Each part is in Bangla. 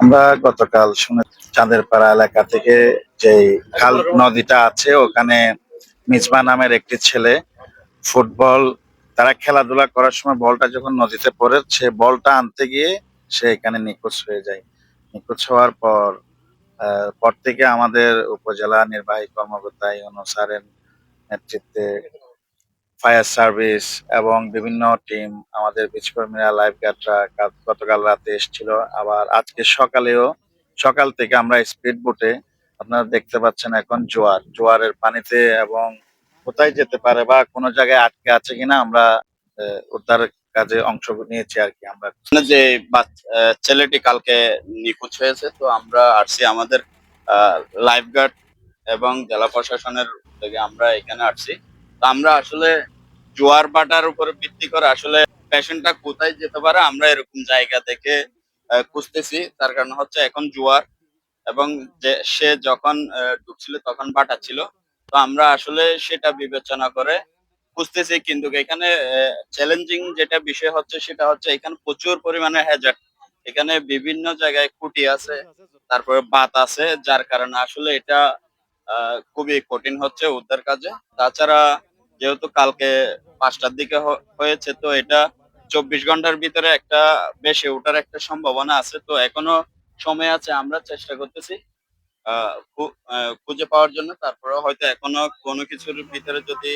আমরা গতকাল শুনে চাঁদেরপাড়া এলাকা থেকে যে খাল নদীটা আছে ওখানে মিসবাহ নামের একটি ছেলে ফুটবল তারা খেলাধুলা করার সময় বলটা যখন নদীতে পড়ে সে বলটা আনতে গিয়ে সে এখানে নিখোঁজ হয়ে যায়। নিখোঁজ হওয়ার পর থেকে আমাদের উপজেলা নির্বাহী কর্মকর্তা ইউনূস স্যারের নেতৃত্বে ফায়ার সার্ভিস এবং বিভিন্ন টিম আমাদের বিচকর্মীরা লাইফ গার্ডরা গতকাল রাতে এসেছিল। আবার আজকে সকাল থেকে আমরা স্পিড বোটে আপনারা দেখতে পাচ্ছেন এখন জোয়ারের পানিতে এবং কোথায় যেতে পারে বা কোনো জায়গায় আটকে আছে কিনা আমরা উদ্ধার কাজে অংশ নিয়েছি আর কি আমরা। না যে ছেলেটি কালকে নিখোঁজ হয়েছে, তো আমরা আসছি আমাদের লাইফ গার্ড এবং জেলা প্রশাসনের থেকে আমরা এখানে আসছি। তো আমরা আসলে জোয়ার ভাটার উপরে ভিত্তি করে আসলে পেশেন্টটা কোথায় যেতে পারে আমরা এরকম জায়গা থেকে খুঁজতেছি। তার কারণ হচ্ছে এখন জোয়ার এবং যে সে যখন ডুবছিল তখন ভাটা ছিল। তো আমরা আসলে সেটা বিবেচনা করে খুঁজতেছি, কিন্তু এখানে চ্যালেঞ্জিং যেটা বিষয় হচ্ছে সেটা হচ্ছে এখানে প্রচুর পরিমাণে হ্যাজার্ড। এখানে বিভিন্ন জায়গায় খুঁটি আছে, তারপরে বাত আছে, যার কারণে আসলে এটা খুবই কঠিন হচ্ছে উদ্ধার কাজে। তাছাড়া যেহেতু কালকে 5টার দিকে হয়েছে, তো এটা 24 ঘন্টার ভিতরে একটা ভেসে ওঠার একটা সম্ভাবনা আছে। তো এখনো সময় আছে, আমরা চেষ্টা করতেছি খুঁজে পাওয়ার জন্য। তারপরে হয়তো এখনো কোনো কিছুর ভিতরে যদি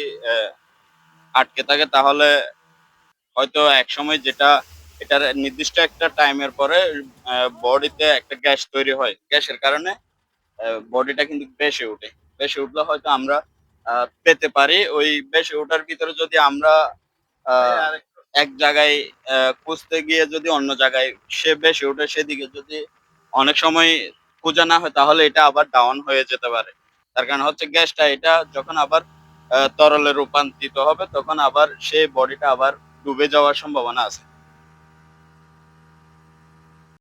আটকে থাকে তাহলে হয়তো একসময় যেটা এটার নির্দিষ্ট একটা টাইমের পরে বডিতে একটা গ্যাস তৈরি হয়, গ্যাসের কারণে বডিটা কিন্তু বেশি উঠে। বেশি উঠলে হয়তো আমরা পেতে পারি। ওই বেশি ওঠার ভিতরে যদি আমরা আহ, এক জায়গায় খুঁজতে গিয়ে যদি অন্য জায়গায় সে বেশি উঠে, সেদিকে যদি অনেক সময় খোঁজা না হয় তাহলে এটা আবার ডাউন হয়ে যেতে পারে। তার কারণ হচ্ছে গ্যাসটা এটা যখন আবার তরলে রূপান্তরিত হবে তখন আবার সেই বডিটা আবার ডুবে যাওয়ার সম্ভাবনা আছে।